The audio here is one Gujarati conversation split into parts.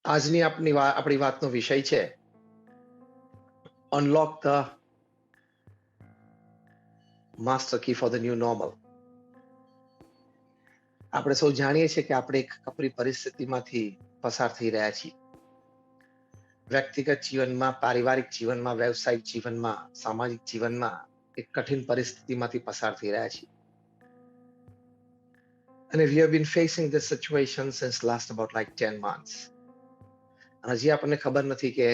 આજની આપણી વાતનો વિષય છે unlock the master key for the new normal. આપણે સૌ જાણીએ છીએ કે આપણે એક કપરી પરિસ્થિતિમાંથી પસાર થઈ રહ્યા છીએ. વ્યક્તિગત જીવનમાં, પારિવારિક જીવનમાં, વ્યવસાયિક જીવનમાં, સામાજિક જીવનમાં એક કઠિન પરિસ્થિતિમાંથી પસાર થઈ રહ્યા છીએ. અને we have been facing this situation since last about like 10 months. હજી આપણને ખબર નથી કે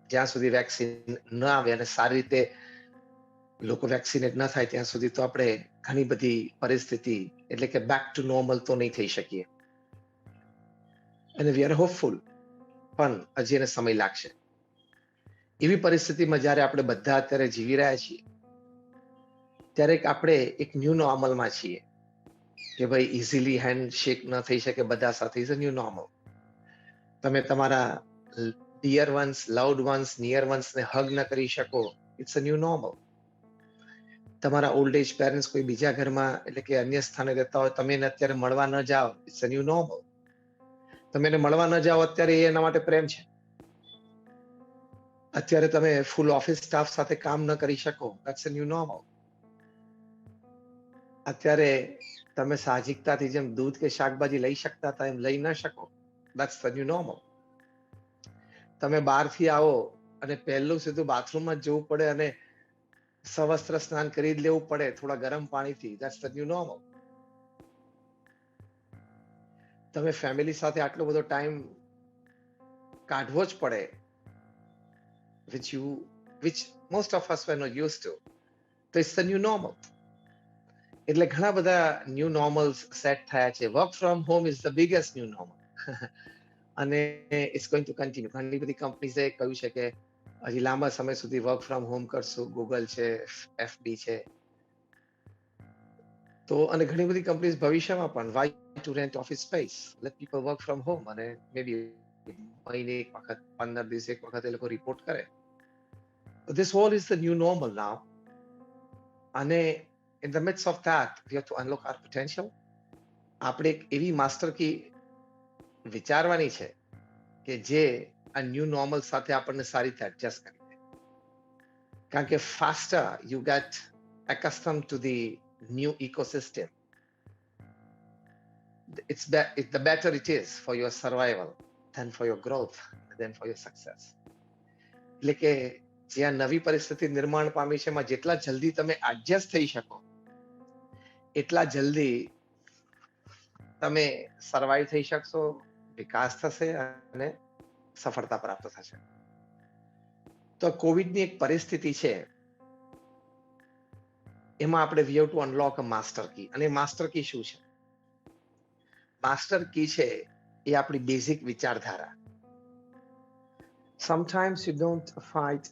જ્યાં સુધી વેક્સિન ન આવે અને સારી રીતે લોકો વેક્સિનેટ ન થાય ત્યાં સુધી તો આપણે ઘણી બધી પરિસ્થિતિ એટલે કે બેક ટુ નોર્મલ તો નહીં થઈ શકીએ. અને વી આર હોપફુલ, પણ હજી એને સમય લાગશે. એવી પરિસ્થિતિમાં જ્યારે આપણે બધા અત્યારે જીવી રહ્યા છીએ ત્યારે આપણે એક ન્યૂ નોર્મલમાં છીએ કે ભાઈ ઇઝીલી હેન્ડ શેક ન થઈ શકે બધા સાથે. Is a new normal. તમે તમારા dear ones, loved ones, near વન્સને હગ ન કરી શકો, ઇટ્સ અ ન્યૂ નોર્મલ. તમારા ઓલ્ડ એજ પેરેન્ટ્સ કોઈ બીજા ઘરમાં એટલે કે અન્ય સ્થાને રહેતા હોય, તમે એને અત્યારે મળવા ન જાઓ, ઇટ્સ અ ન્યૂ નોર્મલ. તમે એને મળવા ન જાઓ અત્યારે એ એના માટે પ્રેમ છે. અત્યારે તમે ફૂલ ઓફિસ સ્ટાફ સાથે કામ ન કરી શકો, ધેટ્સ અ ન્યૂ નોર્મલ. અત્યારે તમે સાહજિકતાથી જેમ દૂધ કે શાકભાજી લઈ શકતા હતા એમ લઈ ન શકો, ધેટ્સ ધ ન્યૂ નોર્મલ. તમે બહારથી આવો અને પહેલું સીધું બાથરૂમમાં જ જવું પડે અને સવસ્ત્ર સ્નાન કરી જ લેવું પડે થોડા ગરમ પાણીથી, ધેટ્સ ધ ન્યૂ નોર્મલ. તમે ફેમિલી સાથે આટલો બધો ટાઈમ કાઢવો જ પડે, which most of us were not used to. તો ઇટ્સ ધ ન્યૂ નોર્મલ. એટલે ઘણા બધા ન્યૂ નોર્મલ્સ સેટ થયા છે. Work from home is the biggest new normal. અને ઇટ્સ ગોઈંગ ટુ કન્ટિન્યુ. ઘણી બધી કંપનીઝે કહ્યું છે કે હજી લાંબા સમય સુધી વર્ક ફ્રોમ હોમ કરશું. ગૂગલ છે, એફબી છે. તો અને ઘણી બધી કંપનીઝ ભવિષ્યમાં પણ why to rent office space, let people work from home. અને મે બી મહિને એક વખત, 15 દિવસે એક વખત એ લોકો રિપોર્ટ કરે. This all is the new normal now. અને in the midst of that, we have to unlock our potential. આપણે એક એવી માસ્ટર કી વિચારવાની છે કે જે આ ન્યૂ નોર્મલ સાથે આપણને સારી રીતે એડજસ્ટ કરી દે. કારણ કે faster you get accustomed to the new ecosystem, the better it is for your survival than for your growth, than for your success. એટલે કે જે આ નવી પરિસ્થિતિ નિર્માણ પામી છે એમાં જેટલા જલ્દી તમે એડજસ્ટ થઈ શકો એટલા જલ્દી તમે સર્વાઈવ થઈ શકશો, વિકાસ થશે અને સફળતા પ્રાપ્ત થશે. તો કોવિડની એક પરિસ્થિતિ છે એમાં આપણે we have to unlock a master key. અને માસ્ટર કી શું છે? માસ્ટર કી છે એ આપણી બેઝિક વિચારધારા. Sometimes you don't fight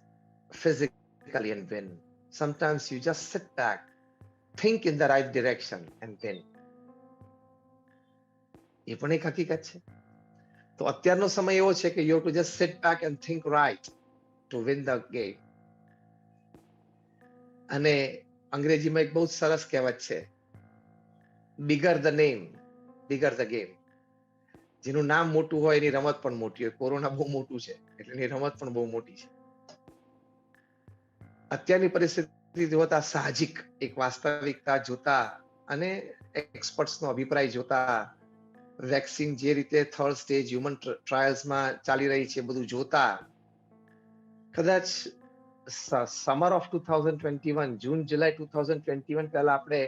physically and win. Sometimes you just sit back, think in the right direction and win. એ પણ એક હકીકત છે. તો અત્યારનો સમય એવો છે કે you have to just sit back and think right to win the game. અને અંગ્રેજીમાં એક બહુ સરસ કહેવત છે, bigger the name, bigger the game. જેનું નામ મોટું હોય એની રમત પણ મોટી હોય. કોરોના બહુ મોટું છે એટલે એની રમત પણ બહુ મોટી છે. અત્યારની પરિસ્થિતિ જોતા, સાહજિક એક વાસ્તવિકતા જોતા અને એક્સપર્ટ્સનો અભિપ્રાય જોતા, વેક્સિન જે રીતે થર્ડ સ્ટેજ હ્યુમન ટ્રાયલ્સમાં ચાલી રહી છે બધું જોતા, કદાચ સમર ઓફ 2021, જૂન જુલાઈ 2021 પહેલા આપણે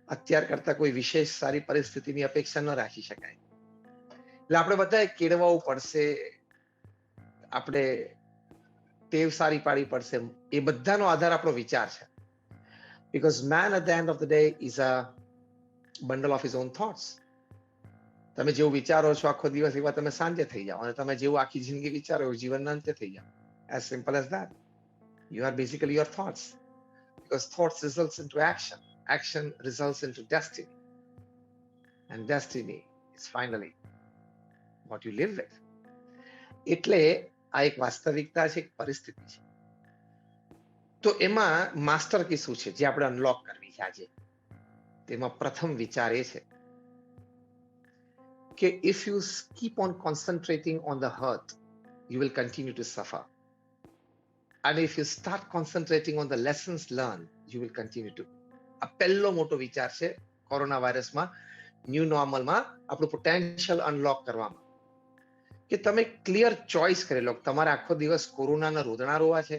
અત્યાર કરતા કોઈ વિશેષ સારી પરિસ્થિતિની અપેક્ષા ન રાખી શકાય. એટલે આપણે બધાએ કેળવવું પડશે, આપણે ટેવ સારી પાડવી પડશે. એ બધાનો આધાર આપણો વિચાર છે. Because man at the end of the day is a bundle of his own thoughts. તમે જેવું વિચારો છો આખો દિવસ એવા તમે સાંજે થઈ જાઓ, અને તમે જેવું આખી જિંદગી વિચારો એવું જીવનના અંતે થઈ જાઓ. As simple as that. You are basically your thoughts. Because thoughts results into action. Action results into destiny. And destiny is finally what you live with. એટલે આ એક વાસ્તવિકતા છે, એક પરિસ્થિતિ છે. તો એમાં માસ્ટર કી શું છે જે આપણે અનલોક કરવી છે આજે? તેમાં પ્રથમ વિચાર એ છે કે if you keep on concentrating on the hurt, you will continue to suffer. And if you start concentrating on the lessons learned, you will continue to. આ પહેલો મોટો વિચાર છે કોરોના વાયરસમાં, ન્યૂ નોર્મલમાં આપણું પોટેન્શિયલ અનલોક કરવામાં, કે તમે ક્લિયર ચોઇસ કરી લો. તમારે આખો દિવસ કોરોનાના રોદણા રોવા છે,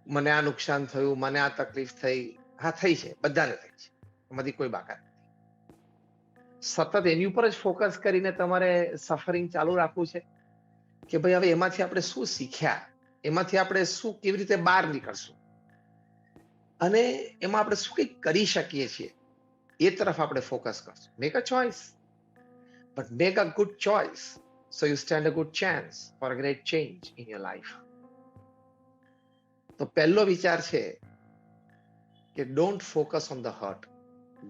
મને આ નુકસાન થયું, મને આ તકલીફ થઈ. હા, થઈ છે, બધાને થઈ છે, એમાંથી કોઈ બાકાત નથી. સતત એની ઉપર જ ફોકસ કરીને તમારે સફરિંગ ચાલુ રાખવું છે કે ભાઈ હવે એમાંથી આપણે શું શીખ્યા, એમાંથી આપણે શું કેવી રીતે બહાર નીકળશું અને એમાં આપણે શું કંઈક કરી શકીએ છીએ, એ તરફ આપણે ફોકસ કરશું. Make a choice, but make a good choice, so you stand a good chance for a great change in your life. તો પહેલો વિચાર છે કે don't focus on the hurt.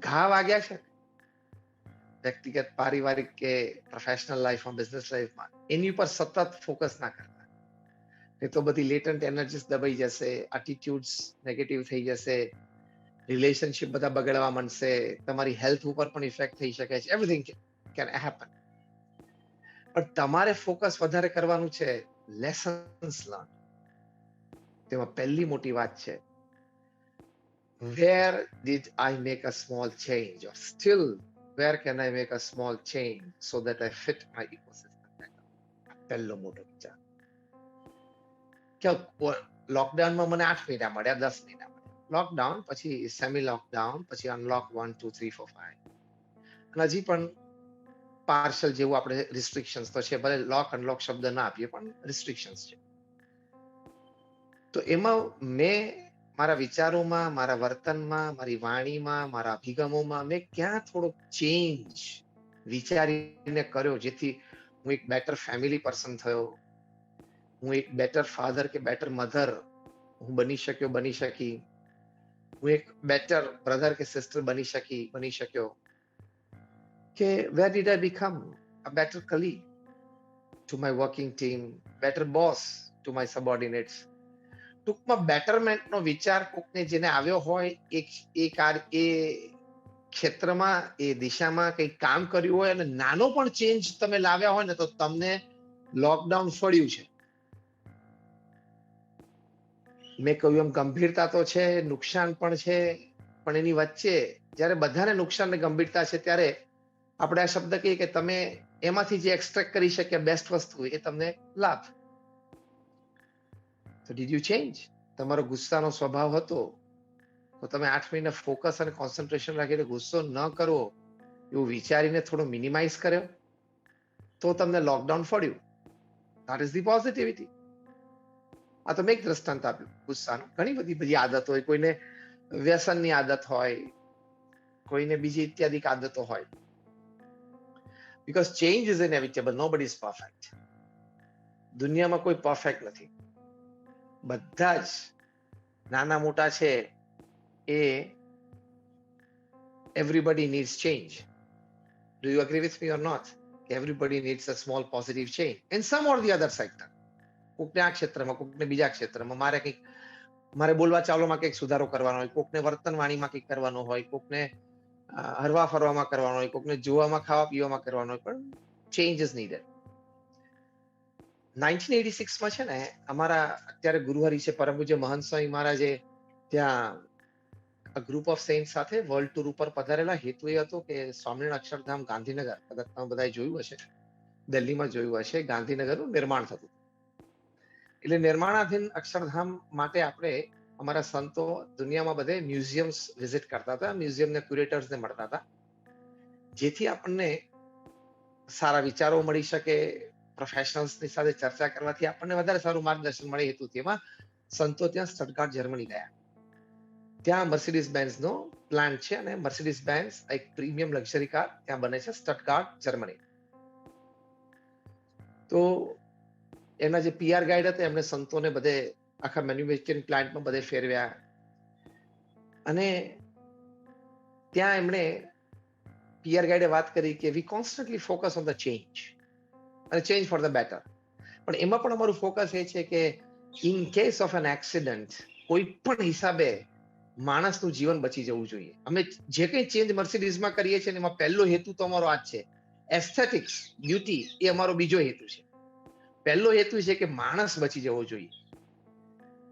ઘા વાગ્યા છે વ્યક્તિગત, પારિવારિક કે પ્રોફેશનલ લાઈફમાં, બિઝનેસ લાઈફમાં, એની ઉપર સતત ફોકસ ના કરતા. એ તો બધી લેટન્ટ એનર્જીસ દબાઈ જશે, એટીટ્યુડ્સ નેગેટિવ થઈ જશે, રિલેશનશિપ બધા બગડવા માંડશે, તમારી હેલ્થ ઉપર પણ ઇફેક્ટ થઈ શકે છે. Everything can happen. પણ તમારે ફોકસ વધારે કરવાનું છે લેસન્સ લર્ન. તેમાં પહેલી મોટી વાત છે, where did I make a small change, or still where can I make a small change so that I fit my ecosystem better. પહેલો મોટો વિચાર કે લોકડાઉનમાં મને 8 મહિના મળ્યા, 10 મહિના મળ્યા. લોકડાઉન પછી સેમી લોકડાઉન, પછી અનલોક 1 2 3 4 5, અને હજી પણ પાર્શલ જેવું આપણે રિસ્ટ્રિક્શન્સ તો છે. ભલે લોક અનલોક શબ્દ ના આપીએ, પણ રિસ્ટ્રિક્શન્સ છે. તો એમાં મેં મારા વિચારોમાં, મારા વર્તનમાં, મારી વાણીમાં, મારા અભિગમોમાં મેં ક્યાં થોડોક ચેન્જ વિચારીને કર્યો, જેથી હું એક બેટર ફેમિલી પર્સન થયો, હું એક બેટર ફાધર કે બેટર મધર હું બની શક્યો, બની શકી, હું એક બેટર બ્રધર કે સિસ્ટર બની શક્યો, કે where did I become a better colleague to my working team, better boss to my subordinates. ટૂંકમાં બેટરમેન્ટનો વિચાર કોકને જેને આવ્યો હોય, એ ક્ષેત્રમાં, એ દિશામાં કંઈક કામ કર્યું હોય અને નાનો પણ ચેન્જ તમે લાવ્યા હોય ને, તો તમને લોકડાઉન ફળ્યું છે. મેં કહ્યું એમ ગંભીરતા તો છે, નુકસાન પણ છે, પણ એની વચ્ચે જ્યારે બધાને નુકસાન ને ગંભીરતા છે, ત્યારે આપણે આ શબ્દ કહીએ કે તમે એમાંથી જે એક્સટ્રેક્ટ કરી શક્યા બેસ્ટ વસ્તુ, એ તમને લાભ. તો ડીડ યુ ચેન્જ? તમારો ગુસ્સાનો સ્વભાવ હતો, તો તમે 8 મહિના ફોકસ અને કોન્સન્ટ્રેશન રાખીને ગુસ્સો ન કરવો એવું વિચારીને થોડો મિનિમાઇઝ કર્યો, તો તમને લોકડાઉન ફળ્યું. That is the positivity. આ તો મેં એક દ્રષ્ટાંત આપ્યું ગુસ્સાનું. ઘણી બધી આદત હોય, કોઈને વ્યસનની આદત હોય, કોઈને બીજી ઇત્યાદિક આદતો હોય. Because change is inevitable, nobody is perfect. દુનિયામાં કોઈ પરફેક્ટ નથી. બધા જ નાના મોટા છે, એ everybody needs change. Do you agree with me or not? Everybody needs a small positive change in some or the other sector. કોકને આ ક્ષેત્રમાં, કોકને બીજા ક્ષેત્રમાં, મારે બોલવા ચાલવામાં કંઈક સુધારો કરવાનો હોય, કોકને વર્તન વાણીમાં કંઈક કરવાનો હોય, કોકને હરવા ફરવામાં કરવાનો હોય, કોકને જોવામાં, ખાવા પીવામાં કરવાનો હોય, પણ ચેન્જ ઇઝ નીડેડ. 1986માં છે ને, અમારા અત્યારે ગુરુહરિ છે પરમ પૂજ્ય મહંત સ્વામી મહારાજે ત્યાં ગ્રુપ ઓફ સેન્ટ સાથે વર્લ્ડ ટૂર ઉપર પધારેલા. હેતુ એ હતો કે સ્વામિનારાયણ અક્ષરધામ ગાંધીનગર, કદાચ તમે બધાએ જોયું હશે, દિલ્હીમાં જોયું હશે, ગાંધીનગરનું નિર્માણ થતું. એટલે નિર્માણાધીન અક્ષરધામ માટે આપણે, અમારા સંતો દુનિયામાં બધે મ્યુઝિયમ્સ વિઝિટ કરતા હતા, મ્યુઝિયમને ક્યુરેટર્સને મળતા હતા, જેથી આપણને સારા વિચારો મળી શકે, પ્રોફેશનલ્સની સાથે ચર્ચા કરવાથી આપણને વધારે સારું માર્ગદર્શન મળે. હેતુથી એમાં સંતો ત્યાં સ્ટટગાર્ટ જર્મની ગયા. ત્યાં મર્સિડીઝ બેન્ઝનો પ્લાન્ટ છે, અને મર્સિડીઝ બેન્ઝ એક પ્રીમિયમ લક્ઝરી કાર ત્યાં બને છે, સ્ટટગાર્ટ જર્મની. તો એના જે પીઆર ગાઈડ હતા, એમને સંતોને બધે આખા મેન્યુફેક્ચરિંગ પ્લાન્ટમાં બધે ફેરવ્યા, અને ત્યાં એમણે પીઆર ગાઈડે વાત કરી કે we constantly focus on the change, અને ચેન્જ ફોર ધ બેટર. પણ એમાં પણ અમારું ફોકસ એ છે કે in case of an accident, કોઈ પણ હિસાબે માણસનું જીવન બચી જવું જોઈએ. અમે જે કંઈ ચેન્જ મર્સિડીઝમાં કરીએ છીએ ને એમાં પહેલો હેતુ તો અમારો આ જ છે. એસ્થેટિક્સ, બ્યુટી એ અમારો બીજો હેતુ છે. પહેલો હેતુ છે કે માણસ બચી જવો જોઈએ.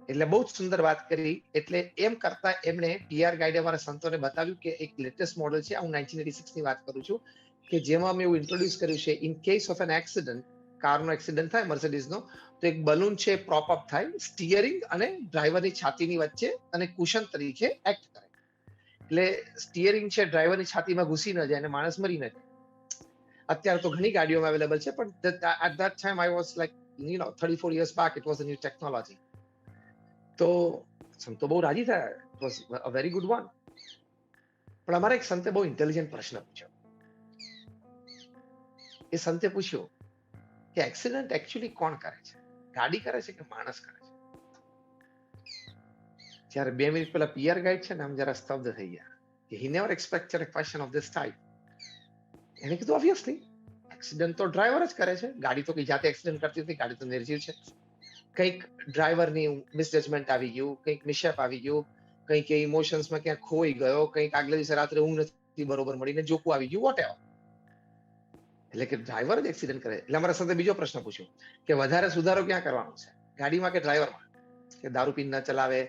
એટલે બહુ જ સુંદર વાત કરી. એટલે એમ કરતા એમણે પીઆર ગાઈડે અમારા સંતોને બતાવ્યું કે એક લેટેસ્ટ મોડલ છે. હું 1986 ની વાત કરું છું કે જેમાં મેં એવું ઇન્ટ્રોડ્યુસ કર્યું છે in case of an accident, કારનો એક્સિડન્ટ થાય મર્સિડીઝનો, તો એક બલૂન છે પ્રોપ અપ થાય સ્ટીયરિંગ અને ડ્રાઈવરની છાતીની વચ્ચે અને કુશન તરીકે એક્ટ કરે. એટલે સ્ટીયરિંગ છે ડ્રાઈવરની છાતીમાં ઘૂસી ન જાય અને માણસ મરી ન જાય. અત્યારે તો ઘણી ગાડીઓમાં અવેલેબલ છે, પણ at that time I was like 34 years back it was a new technology. તો સંતો બહુ રાજી થયા. It was a very good one. પણ અમારા એક સંતે બહુ ઇન્ટેલિજન્ટ પ્રશ્ન પૂછ્યો. એ સંતે પૂછ્યું કે એક્સિડન્ટ એકચ્યુઅલી કોણ કરે છે? ગાડી કરે છે કે માણસ કરે છે? જ્યારે 2 મિનિટ પહેલા પીઆર ગાઈડ છે ને આમ જરા સ્તબ્ધ થઈ ગયા કે he never expected a question of this type. એને કીધું ઓબ્વિયસલી એક્સિડન્ટ તો ડ્રાઈવર જ કરે છે. ગાડી તો કઈ જાતે એક્સિડન્ટ કરતી નથી, ગાડી તો નિર્જીવ છે. કંઈક ડ્રાઈવરની મિસજજમેન્ટ આવી ગયું, કંઈક મિશેપ આવી ગયું, કંઈક ઇમોશન્સમાં ક્યાંક ખોઈ ગયો, કંઈક આગલે દિવસે રાત્રે ઊંઘ નથી બરોબર મળીને જોકું આવી ગયું, વોટ એવર. એટલે કે ડ્રાઈવર જ એક્સિડન્ટ કરે. એટલે અમારા સાથે બીજો પ્રશ્ન પૂછ્યો કે વધારે સુધારો ક્યાં કરવાનો છે, ગાડીમાં કે ડ્રાઈવરમાં? કે દારૂ પીને ન ચલાવે,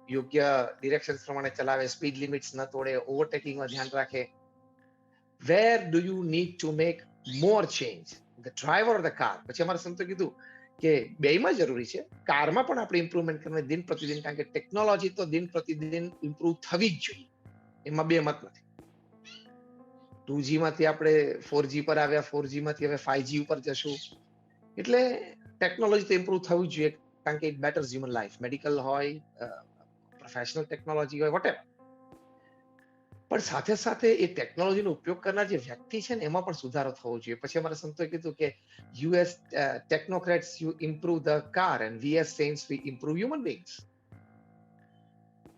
યોગ્ય ડિરેક્શન પ્રમાણે ચલાવે, સ્પીડ લિમિટ્સ ન તોડે, ઓવરટેકિંગમાં ધ્યાન રાખે. Where do you need to make more change, the driver or the car? પછી અમારા સંતો કીધું કે બેયમાં જરૂરી છે. કારમાં પણ આપણે ઇમ્પ્રુવમેન્ટ કરવાની દિન પ્રતિદિન, કારણ કે ટેકનોલોજી તો દિન પ્રતિદિન ઇમ્પ્રુવ થવી જ જોઈએ, એમાં બે મત નથી. 2G માંથી આપણે 4G પર આવ્યા, 4G માંથી હવે 5G ઉપર જશું. એટલે ટેકનોલોજી તો ઇમ્પ્રુવ થવું જ જોઈએ, કારણ કે it betters human life. Medical હોય, પ્રોફેશનલ ટેકનોલોજી હોય, વોટેવર. પણ સાથે સાથે એ ટેકનોલોજીનો ઉપયોગ કરનાર જે વ્યક્તિ છે ને એમાં પણ સુધારો થવો જોઈએ. પછી અમારા સંતોએ કીધું કે you as technocrats you improve the car and we as saints we improve human બીંગ્સ.